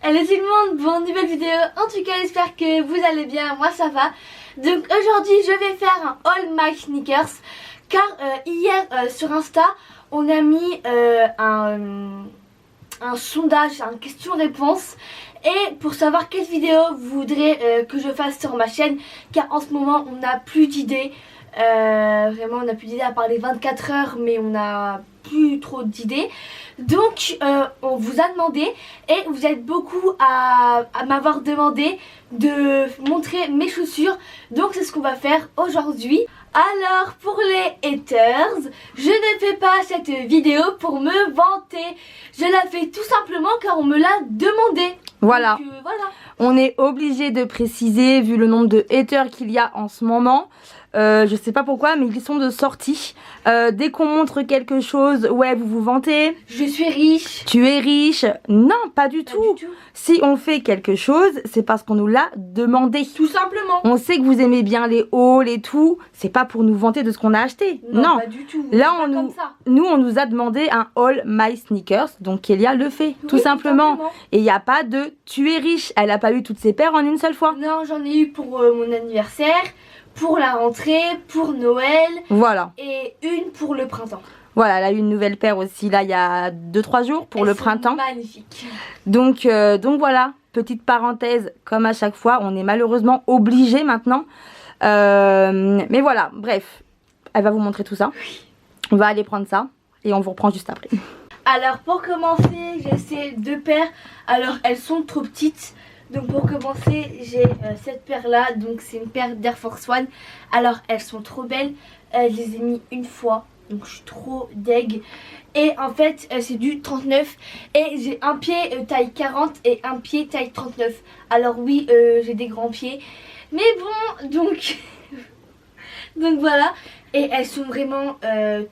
Hello tout le monde, bonne nouvelle vidéo. En tout cas j'espère que vous allez bien, moi ça va. Donc aujourd'hui je vais faire un haul my sneakers. Car hier sur Insta on a mis un sondage, une question-réponse. Et pour savoir quelle vidéo vous voudrez que je fasse sur ma chaîne. Car en ce moment on n'a plus d'idées. Vraiment on n'a plus d'idées à part les 24 heures, mais on n'a plus trop d'idées. Donc on vous a demandé et vous êtes beaucoup à m'avoir demandé de montrer mes chaussures. Donc c'est ce qu'on va faire aujourd'hui. Alors pour les haters, je ne fais pas cette vidéo pour me vanter. Je la fais tout simplement car on me l'a demandé. Voilà. Donc, voilà. On est obligé de préciser vu le nombre de haters qu'il y a en ce moment. Je sais pas pourquoi, mais ils sont de sortie. Dès qu'on montre quelque chose, ouais, vous vous vantez. Je suis riche. Tu es riche. Non, pas du tout. Si on fait quelque chose, c'est parce qu'on nous l'a demandé. Tout simplement. On sait que vous aimez bien les hauls et tout. C'est pas pour nous vanter de ce qu'on a acheté. Non, pas du tout. Là, on nous a demandé un haul my sneakers. Donc Kélia le fait, tout simplement. Et il n'y a pas de tu es riche. Elle a pas eu toutes ses paires en une seule fois. Non, j'en ai eu pour mon anniversaire, pour la rentrée, pour Noël. Voilà. Et une pour le printemps. Voilà, elle a eu une nouvelle paire aussi là il y a 2-3 jours pour le printemps. Magnifique. Donc voilà, petite parenthèse, comme à chaque fois, on est malheureusement obligé maintenant. Mais voilà, bref, elle va vous montrer tout ça. Oui. On va aller prendre ça et on vous reprend juste après. Alors pour commencer, j'ai ces deux paires. Alors elles sont trop petites. Donc pour commencer, j'ai cette paire là. Donc c'est une paire d'Air Force One. Alors elles sont trop belles. Je les ai mis une fois. Donc je suis trop deg. Et en fait c'est du 39. Et j'ai un pied taille 40 et un pied taille 39. Alors oui, j'ai des grands pieds. Mais bon, donc donc voilà. Et elles sont vraiment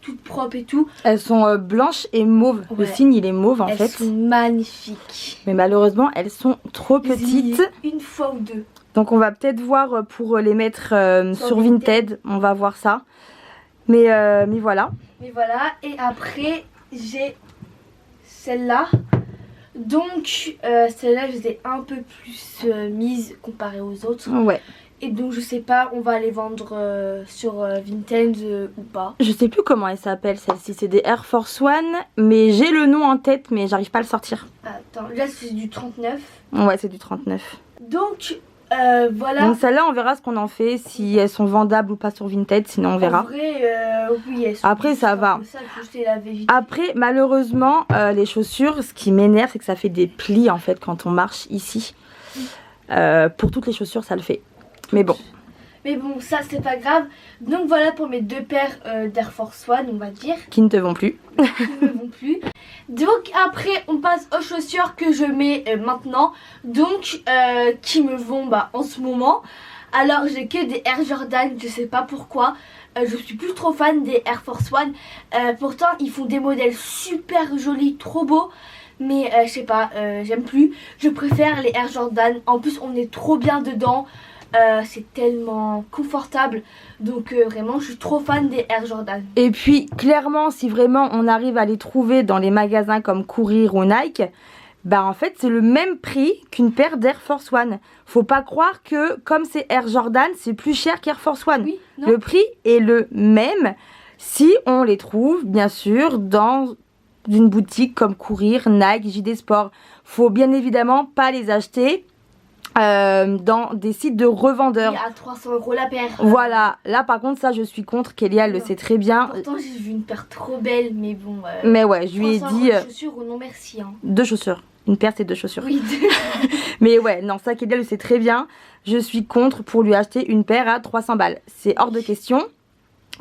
toutes propres et tout. Elles sont blanches et mauves. Ouais. Le signe il est mauve en fait. Elles sont magnifiques. Mais malheureusement elles sont trop petites. Une fois ou deux. Donc on va peut-être voir pour les mettre sur Vinted. On va voir ça. Mais voilà. Mais voilà. Et après j'ai celle-là. Donc celle-là je les ai un peu plus mises comparée aux autres. Ouais. Et donc je sais pas, on va les vendre sur Vinted ou pas. Je sais plus comment elle s'appelle celle-ci, c'est des Air Force One. Mais j'ai le nom en tête mais j'arrive pas à le sortir. Attends, là c'est du 39. Ouais, c'est du 39. Donc voilà. Donc celle-là on verra ce qu'on en fait, si elles sont vendables ou pas sur Vinted, sinon on verra. En vrai, oui, elles sont après ça va. Ça, je les laver vite. Après malheureusement les chaussures, ce qui m'énerve c'est que ça fait des plis en fait quand on marche ici. Pour toutes les chaussures ça le fait. Mais bon. Mais bon, ça c'est pas grave. Donc voilà pour mes deux paires d'Air Force One, on va dire. Qui ne te vont plus. Qui ne vont plus. Donc après on passe aux chaussures que je mets maintenant. Donc qui me vont en ce moment. Alors j'ai que des Air Jordan, je sais pas pourquoi. Je suis plus trop fan des Air Force One. Pourtant ils font des modèles super jolis, trop beaux. Mais je sais pas, j'aime plus. Je préfère les Air Jordan. En plus on est trop bien dedans. C'est tellement confortable. Donc vraiment je suis trop fan des Air Jordan. Et puis clairement si vraiment on arrive à les trouver dans les magasins comme Courir ou Nike, en fait c'est le même prix qu'une paire d'Air Force One. Faut pas croire que comme c'est Air Jordan c'est plus cher qu'Air Force One. Oui, le prix est le même si on les trouve bien sûr dans une boutique comme Courir, Nike, JD Sport. Faut bien évidemment pas les acheter dans des sites de revendeurs. Oui, à 300 € la paire. Voilà, là par contre ça je suis contre, Kélia le sait très bien. Pourtant j'ai vu une paire trop belle, mais bon. Mais ouais, je lui ai dit. Chaussures ou non merci. Hein. 2 chaussures. Une paire c'est 2 chaussures. Oui. Mais ouais, non, ça Kélia le sait très bien. Je suis contre pour lui acheter une paire à 300 balles. C'est hors de question.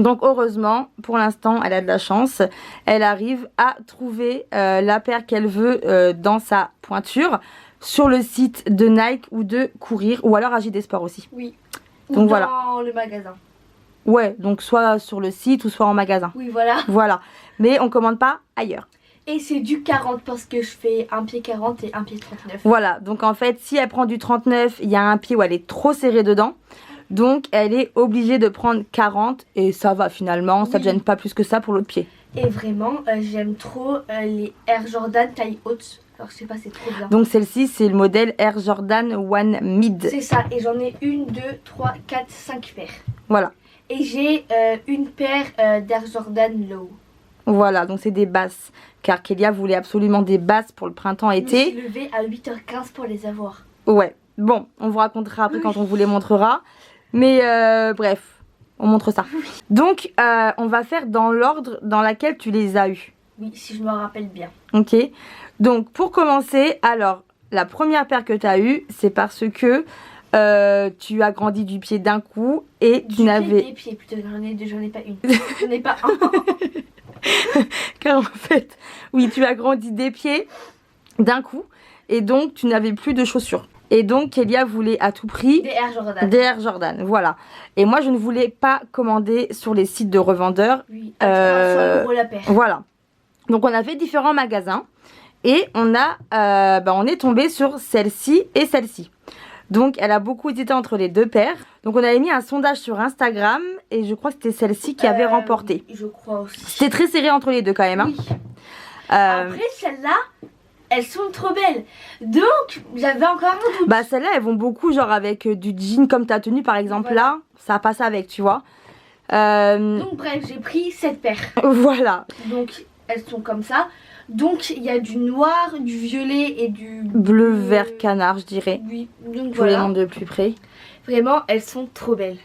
Donc heureusement, pour l'instant, elle a de la chance. Elle arrive à trouver la paire qu'elle veut dans sa pointure. Sur le site de Nike ou de Courir ou alors à JD Sport aussi. Oui. Donc ou voilà. dans le magasin. Ouais, donc soit sur le site ou soit en magasin. Oui, voilà. Voilà. Mais on commande pas ailleurs. Et c'est du 40 parce que je fais un pied 40 et un pied 39. Voilà, donc en fait, si elle prend du 39, il y a un pied où elle est trop serrée dedans. Donc elle est obligée de prendre 40 et ça va finalement, ça ne gêne pas plus que ça pour l'autre pied. Et vraiment, j'aime trop les Air Jordan taille haute. Alors je sais pas, c'est trop bien. Donc celle-ci, c'est le modèle Air Jordan One Mid. C'est ça, et j'en ai 1, 2, 3, 4, 5 paires. Voilà. Et j'ai une paire d'Air Jordan Low. Voilà, donc c'est des basses. Car Kélia voulait absolument des basses pour le printemps-été. Je me suis levée à 8h15 pour les avoir. Ouais, bon, on vous racontera après quand on vous les montrera. Mais bref, on montre ça. Donc, on va faire dans l'ordre dans lequel tu les as eus. Oui, si je me rappelle bien. Ok, donc pour commencer, alors, la première paire que tu as eue, c'est parce que tu as grandi du pied d'un coup et tu n'avais... Des pieds, plutôt, j'en ai deux, j'en ai pas une. J'en ai pas un. Car en fait, oui, tu as grandi des pieds d'un coup et donc tu n'avais plus de chaussures. Et donc Kélia voulait à tout prix Des Air Jordan. des Air Jordan, voilà. Et moi je ne voulais pas commander sur les sites de revendeurs. Oui, à 300 € la paire. Voilà. Donc on a fait différents magasins et on est tombé sur celle-ci et celle-ci. Donc elle a beaucoup hésité entre les deux paires. Donc on avait mis un sondage sur Instagram et je crois que c'était celle-ci qui avait remporté. Oui, je crois aussi. C'était très serré entre les deux quand même. Hein. Oui. Après celles-là, elles sont trop belles. Donc j'avais encore un doute. Bah celles-là elles vont beaucoup genre avec du jean comme ta tenue par exemple voilà. là. Ça passe avec tu vois. Donc bref j'ai pris cette paire. Voilà. Donc elles sont comme ça. Donc il y a du noir, du violet et du bleu vert canard je dirais. Oui, donc je vous les voilà. montre de plus près. Vraiment elles sont trop belles.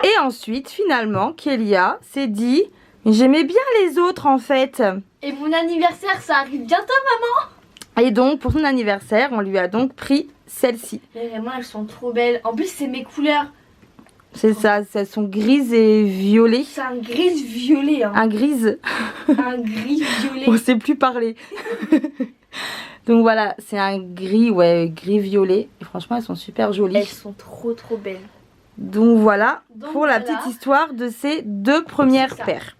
Et ensuite finalement Kélia s'est dit j'aimais bien les autres en fait. Et mon anniversaire ça arrive bientôt maman. Et donc pour son anniversaire on lui a donc pris celle-ci. Vraiment elles sont trop belles. En plus c'est mes couleurs. C'est ça, elles sont grises et violet. C'est un gris violet. Hein. Un grise. Un gris violet. On sait plus parler. Donc voilà, c'est un gris, ouais, gris violet. Et franchement, elles sont super jolies. Elles sont trop belles. Donc voilà, Donc, pour la petite histoire de ces deux premières paires.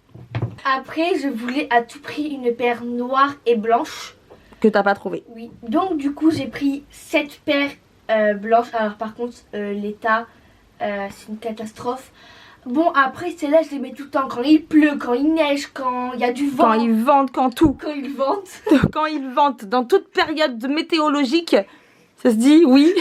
Après, je voulais à tout prix une paire noire et blanche. Que t'as pas trouvé. Oui. Donc du coup, j'ai pris cette paire blanche. Alors par contre, l'état... c'est une catastrophe. Bon après celle-là je les mets tout le temps quand il pleut, quand il neige, quand il y a du vent. Quand ils vendent, quand tout. Quand ils vendent. Quand ils vendent, dans toute période météorologique. Ça se dit oui.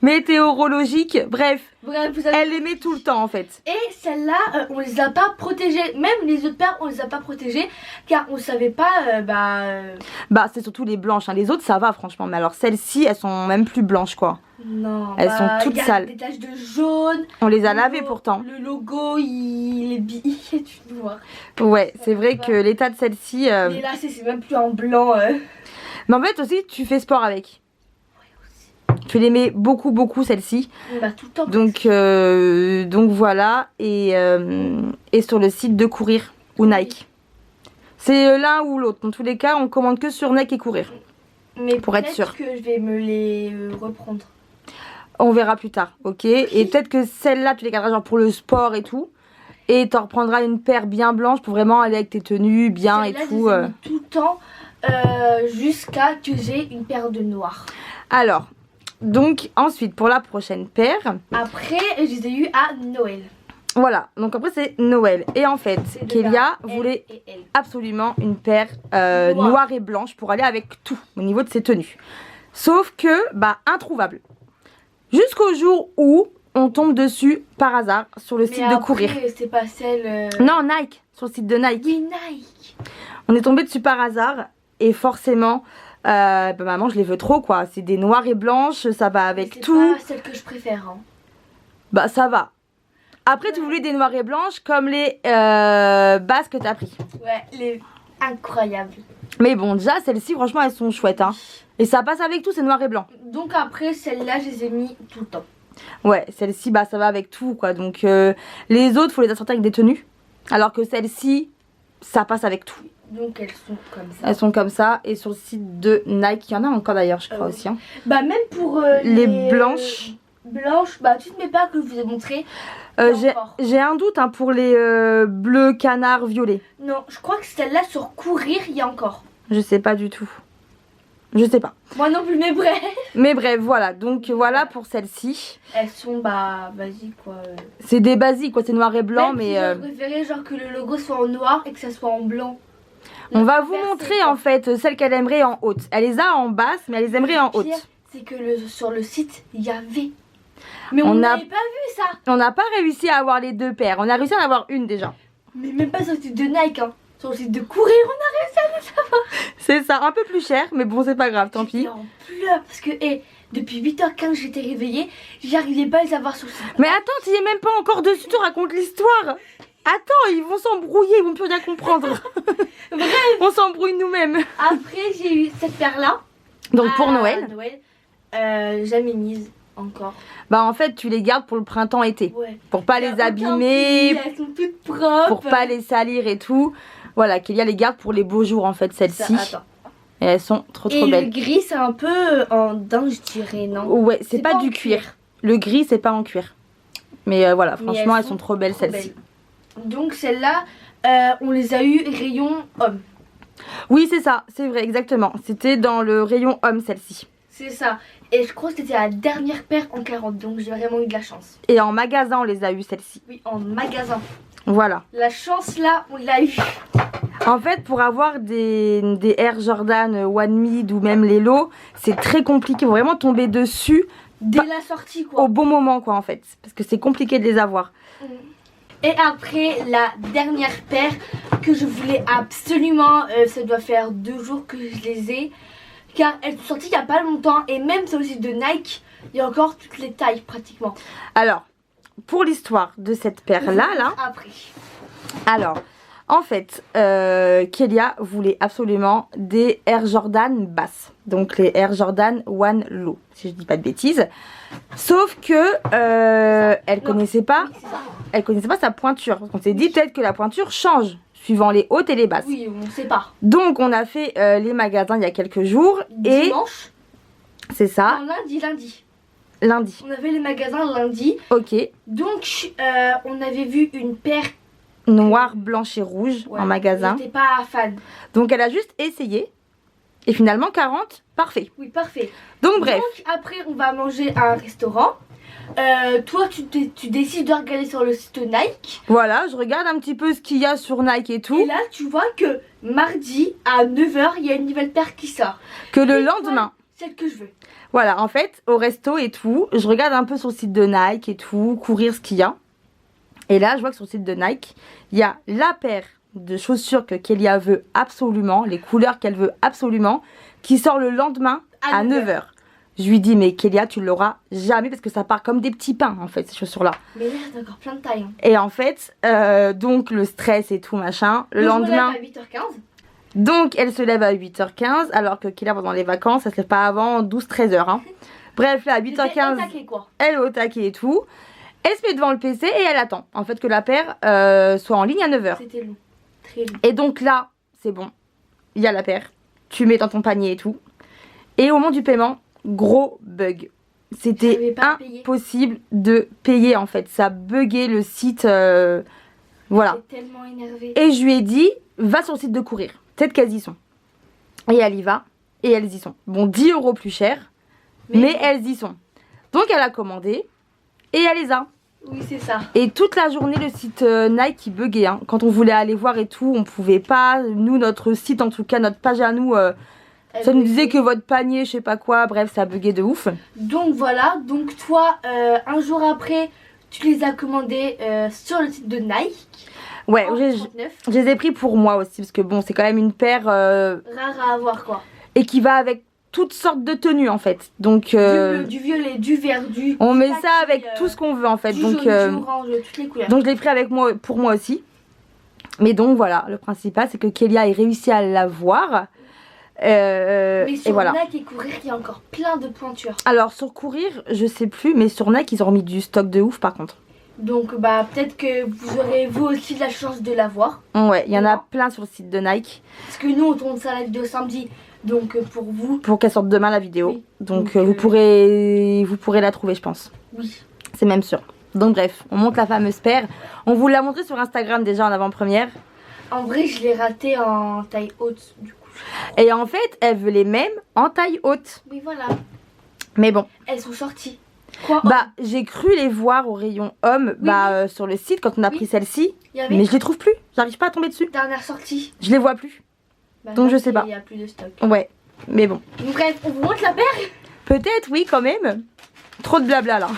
Météorologique, bref. Vous avez... Elle les met tout le temps en fait. Et celle-là, on les a pas protégées. Même les autres paires, on les a pas protégées. Car on savait pas, Bah c'est surtout les blanches, hein. Les autres ça va franchement. Mais alors celles-ci, elles sont même plus blanches quoi. Non, elles sont toutes sales. Des taches de jaune. On les a lavées pourtant. Le logo, il est billet, tu vois. Ouais, c'est vrai que l'état de celle-ci... Mais là, c'est même plus en blanc. Mais en fait aussi, tu fais sport avec. Tu les mets beaucoup celle-ci. Bah, tout le temps. Donc voilà. Et sur le site de Courir ou Nike. C'est l'un ou l'autre. Dans tous les cas, on commande que sur Nike et Courir. Mais pour être sûr que je vais me les reprendre. On verra plus tard, ok. Et peut-être que celle-là, tu les garderas genre pour le sport et tout. Et t'en reprendras une paire bien blanche pour vraiment aller avec tes tenues bien et tout. Je les ai mis tout le temps jusqu'à que j'ai une paire de noir. Alors, donc ensuite pour la prochaine paire. Après, je les ai eu à Noël. Voilà, donc après c'est Noël. Et en fait, Kélia voulait absolument une paire noire et blanche pour aller avec tout au niveau de ses tenues. Sauf que, bah, introuvable. Jusqu'au jour où on tombe dessus par hasard sur le site de Courir. C'est pas celle... Non, Nike, sur le site de Nike. Oui, Nike. On est tombé dessus par hasard et forcément, bah, maman, je les veux trop quoi. C'est des noires et blanches, ça va avec tout. C'est pas celle que je préfère. Hein. Bah, ça va. Après, tu voulais des noires et blanches comme les basses que t'as pris. Ouais, les incroyables. Mais bon, déjà, celles-ci, franchement, elles sont chouettes. Hein. Et ça passe avec tout, c'est noir et blanc. Donc après, celles-là, je les ai mis tout le temps. Ouais, celle-ci, bah, ça va avec tout, quoi. Donc, les autres, faut les assortir avec des tenues. Alors que celle-ci, ça passe avec tout. Donc, elles sont comme ça. Elles sont comme ça. Et sur le site de Nike, il y en a encore d'ailleurs, je crois aussi. Hein. Bah, même pour les blanches. Blanches, bah, toutes mes paires que je vous ai montrées. J'ai un doute hein, pour les bleus, canards, violets. Non, je crois que celle-là, sur Courir, il y a encore. Je sais pas du tout. Je sais pas. Moi non plus, mais bref. Mais bref, voilà. Donc voilà pour celle-ci. Elles sont, bah, vas-y quoi. C'est des basiques quoi, c'est noir et blanc, même mais... si j'aurais préféré genre que le logo soit en noir et que ça soit en blanc. On va vous L'inverse, montrer c'est quoi? en fait celles qu'elle aimerait en haute. Elle les a en basse, mais elle les aimerait en Le pire, haute. c'est que sur le site, il y avait. Mais On on a- n'avait pas vu ça. On n'a pas réussi à avoir les deux paires. On a réussi à en avoir une déjà. Mais même pas sur le site de Nike, hein. Sur le site de courir, C'est ça, un peu plus cher, mais bon, c'est pas grave, tant pis. j'étais en pleurs parce que depuis 8h15 j'étais réveillée, j'arrivais pas à les avoir sur le site. Mais attends, tu es même pas encore dessus, tu racontes l'histoire. Attends, ils vont s'embrouiller, ils vont plus rien comprendre. On s'embrouille nous-mêmes. Après j'ai eu cette paire là. Donc pour Noël, jamais mise encore. bah en fait, tu les gardes pour le printemps-été. Ouais. Pour pas Y a les aucun abîmer, pli, elles sont toutes propres. pour pas les salir et tout. Voilà, Kélia les garde pour les beaux jours en fait, Ça, celles-ci. attends. Et elles sont trop Et le belles. gris c'est un peu en daim je dirais, non? Ouais, c'est pas en du cuir. Le gris, c'est pas en cuir. Mais voilà, Mais franchement, elles sont trop belles trop celles-ci. belles. Donc celles-là, on les a eu rayon homme. Oui, c'est ça, c'est vrai, exactement. C'était dans le rayon homme celle-ci. C'est ça. Et je crois que c'était la dernière paire en 40, donc j'ai vraiment eu de la chance. Et en magasin, on les a eu celles-ci. Oui, en magasin. Voilà. La chance là, on l'a eu. En fait, pour avoir des Air Jordan One Mid ou même les lots, c'est très compliqué. Il faut vraiment tomber dessus Dès la sortie quoi. au bon moment, quoi, en fait. Parce que c'est compliqué de les avoir. Et après, la dernière paire que je voulais absolument, ça doit faire 2 jours que je les ai. Car elles sont sorties il n'y a pas longtemps. Et même sur le site de Nike, il y a encore toutes les tailles pratiquement. Alors, pour l'histoire de cette paire-là, là, Après. alors, en fait, Kélia voulait absolument des Air Jordan basses. Donc les Air Jordan One Low, si je dis pas de bêtises. Sauf que elle connaissait pas, Oui, c'est ça. elle connaissait pas sa pointure. On s'est dit peut-être que la pointure change suivant les hautes et les basses. Oui, on ne sait pas. Donc on a fait les magasins il y a quelques jours et Dimanche, c'est ça, non, lundi. lundi. On avait les magasins lundi. Ok, Donc, on avait vu une paire. noir, blanche et rouge Ouais, en magasin. j'étais pas fan. Donc elle a juste essayé et finalement 40, parfait. Oui, parfait. Donc bref. Donc, après, on va manger à un restaurant. Toi, tu décides de regarder sur le site Nike. Voilà, je regarde un petit peu ce qu'il y a sur Nike et tout. Et là, tu vois que mardi à 9h, il y a une nouvelle paire qui sort. Que le Et lendemain, Celle que je veux. voilà, en fait, au resto et tout, je regarde un peu sur le site de Nike et tout, courir ce qu'il y a. Et là, je vois que sur le site de Nike, il y a la paire de chaussures que Kélia veut absolument, les couleurs qu'elle veut absolument, qui sort le lendemain à 9h. Je lui dis, mais Kélia, tu l'auras jamais parce que ça part comme des petits pains, en fait, ces chaussures-là. Mais là, il y a encore plein de tailles. Hein. Et en fait, donc le stress et tout, machin, le Donc, lendemain... à 8h15. Donc elle se lève à 8h15 alors que Kélia pendant les vacances elle se lève pas avant 12-13h hein. Bref là à 8h15 elle est au taquet et tout. Elle se met devant le PC et elle attend en fait que la paire soit en ligne à 9h. C'était long, très long. Et donc là c'est bon, il y a la paire, tu mets dans ton panier et tout. Et au moment du paiement, gros bug. C'était J'arrivais pas à payer. impossible de payer en fait, ça buguait le site, voilà. J'étais tellement énervée. Et je lui ai dit, va sur le site de courir. Peut-être qu'elles y sont. Et elle y va. Et elles y sont. Bon, 10 € plus cher. Mais elles y sont. Donc elle a commandé. Et elle les a. Oui, c'est ça. Et toute la journée, le site Nike, il buguait. Hein. Quand on voulait aller voir et tout, on pouvait pas. Nous, notre site, en tout cas, notre page à nous, ça nous disait que votre panier, je sais pas quoi. Bref, ça buguait de ouf. Donc voilà. Donc toi, un jour après, tu les as commandés sur le site de Nike. Ouais, en je 39. les ai pris pour moi aussi. Parce que bon, c'est quand même une paire Rare à avoir quoi. et qui va avec toutes sortes de tenues en fait. Donc Du bleu, du violet, du vert, du... on du met kaki, ça avec tout ce qu'on veut en fait. Du Donc, jaune, du orange, toutes les couleurs. donc je l'ai pris avec moi pour moi aussi. Mais donc voilà, le principal c'est que Kélia ait réussi à l'avoir. Mais Et sur voilà. Nike et courir, il y a encore plein de pointures. Alors sur courir, je sais plus, mais sur Nike ils ont remis du stock de ouf par contre. Donc bah peut-être que vous aurez vous aussi la chance de l'avoir. Ouais, il y en a D'accord. plein sur le site de Nike. Parce que nous on tourne ça la vidéo samedi. Donc pour vous, Pour qu'elle sorte demain la vidéo. Oui. Donc, Donc, vous pourrez la trouver je pense. oui. C'est même sûr. Donc bref, on monte la fameuse paire. On vous l'a montré sur Instagram déjà en avant-première. En vrai je l'ai raté en taille haute du coup. Et en fait, elle veut les mêmes en taille haute. Oui voilà. Mais bon, Elles sont sorties. Quoi bah j'ai cru les voir au rayon homme sur le site quand on a Oui. pris celle-ci. Il y avait Mais je les trouve plus. J'arrive pas à tomber dessus. dernière sortie. Je les vois plus. Donc je sais pas. Il n'y a plus de stock. Ouais, mais bon. Donc, bref, on vous montre la paire. Peut-être, oui, quand même. Trop de blabla là.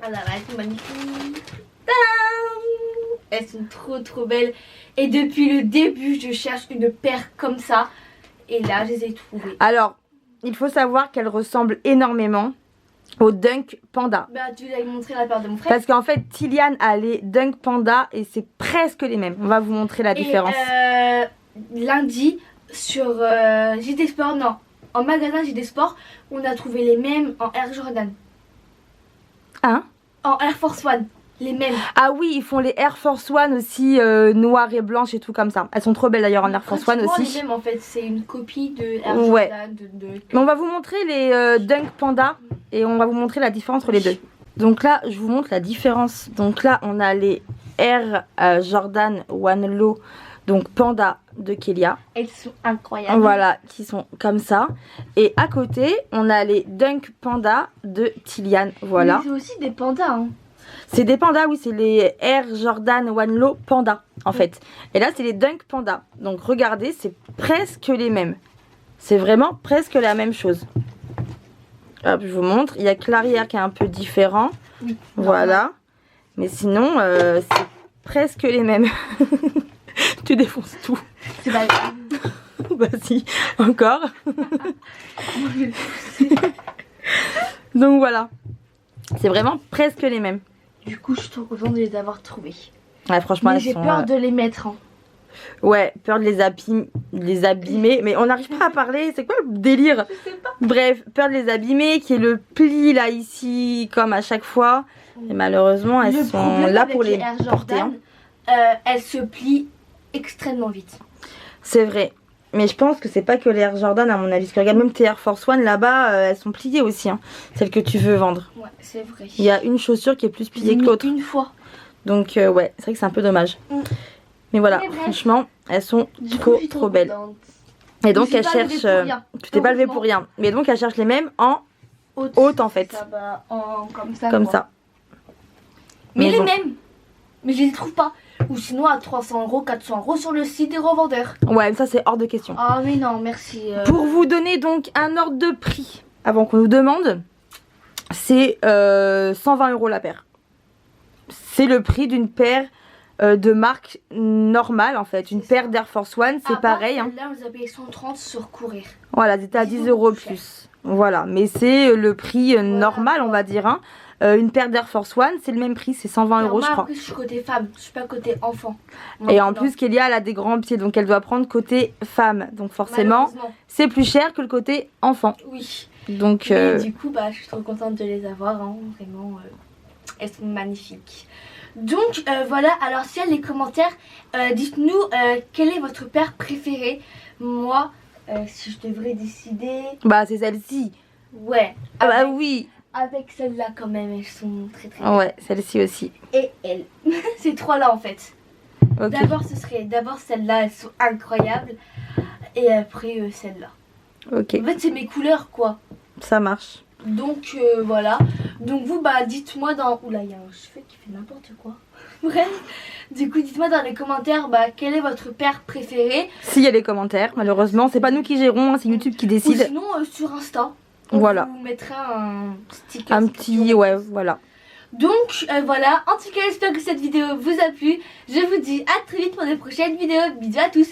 Ah là là, elles sont magnifiques. Tadam! Elles sont trop belles. Et depuis le début, je cherche une paire comme ça. Et là, je les ai trouvées. Alors, il faut savoir qu'elles ressemblent énormément au Dunk Panda. Bah, tu lui as montré la paire de mon frère. Parce qu'en fait, Tillian a les Dunk Panda et c'est presque les mêmes. On va vous montrer la différence. Et lundi, sur JD Sport, non, en magasin JD Sport, on a trouvé les mêmes en Air Jordan. Hein? En Air Force One, les mêmes. Ah oui, ils font les Air Force One aussi, noires et blanches et tout comme ça. Elles sont trop belles d'ailleurs en Air Force One aussi. Les mêmes en fait, c'est une copie de Air Ouais. Jordan. Mais on va vous montrer les Dunk Panda et on va vous montrer la différence entre les deux. Donc là, je vous montre la différence. Donc là, on a les Air Jordan One Low, donc Panda de Kelia. Elles sont incroyables. Voilà, qui sont comme ça. Et à côté, on a les Dunk Panda de Tillian. Voilà. Mais c'est aussi des pandas. Hein. C'est des pandas, oui, c'est les Air Jordan One Low Panda en fait. Et là, c'est les Dunk Panda. Donc regardez, c'est presque les mêmes. C'est vraiment presque la même chose. Hop, je vous montre. Il y a que l'arrière qui est un peu différent. Oui. Voilà. Mais sinon, c'est presque les mêmes. Tu défonces tout. C'est pas grave. Vas-y, encore. Donc voilà. C'est vraiment presque les mêmes. Du coup, je suis trop contente de les avoir trouvés. Ouais, franchement, Mais elles j'ai sont, peur de les mettre. Hein. Ouais, peur de les abîmer. Mais on n'arrive pas à parler. C'est quoi le délire? Je sais pas. Bref, peur de les abîmer. Qui est le pli là, ici, comme à chaque fois. Et malheureusement, elles sont là pour les Air porter. Jordan, elles se plient extrêmement vite. C'est vrai. Mais je pense que c'est pas que les Air Jordan à mon avis. Parce que regarde, même tes Air Force One là-bas, elles sont pliées aussi. Hein, celles que tu veux vendre. Ouais, c'est vrai. Il y a une chaussure qui est plus pliée que l'autre. Une fois. Donc ouais, c'est vrai que c'est un peu dommage. Mais voilà, Mais bref. franchement, elles sont Du coup, je suis trop belles. contente. Et donc Je me elles suis pas levée cherchent... pour rien. Tu t'es pas levé pour rien. Mais donc elles cherchent les mêmes en haute en fait. Ça va comme ça. Comme quoi. ça. Mais Mais les bon. mêmes. Mais je les trouve pas. Ou sinon à 300 €, 400 € sur le site des revendeurs. Ouais, ça c'est hors de question. Ah mais non, merci. Pour vous donner donc un ordre de prix, avant qu'on nous demande, c'est 120 € la paire. C'est le prix d'une paire de marque normale en fait. Une paire d'Air Force One, c'est pareil. Hein. Là, vous avez payé 130 sur courir. Voilà, c'était à 10 € plus. Voilà, mais c'est le prix normal, on va dire. Hein. Une paire d'Air Force One, c'est le même prix, c'est 120 € je crois. Après, je suis côté femme, je suis pas côté enfant. Et en plus, Kélia, elle a des grands pieds, donc elle doit prendre côté femme. Donc forcément, malheureusement, c'est plus cher que le côté enfant. oui. Donc, Et du coup, bah, je suis trop contente de les avoir. Hein. Vraiment, elles sont magnifiques. Donc voilà, alors s'il y a les commentaires, dites-nous quelle est votre paire préférée. Moi, si je devrais décider... bah c'est celle-ci. Ouais. Ah bah avec- oui. Avec celle-là quand même, elles sont très très Ouais, celle-ci aussi. Et elle. Ces trois-là en fait. Ok. D'abord celle-là, elles sont incroyables. Et après celle-là. Ok, En fait, c'est mes couleurs quoi. ça marche. Donc voilà. Donc vous, bah dites-moi dans... Oula, il y a un cheveu qui fait n'importe quoi. Bref. Du coup, dites-moi dans les commentaires bah, quelle est votre paire préférée. S'il y a les commentaires, malheureusement, c'est pas nous qui gérons, hein, c'est YouTube qui Ou décide. sinon sur Insta. On Voilà. vous mettra un sticker. Un petit, ouais, voilà. Donc voilà. En tout cas, j'espère que cette vidéo vous a plu. Je vous dis à très vite pour de prochaines vidéos. Bisous à tous.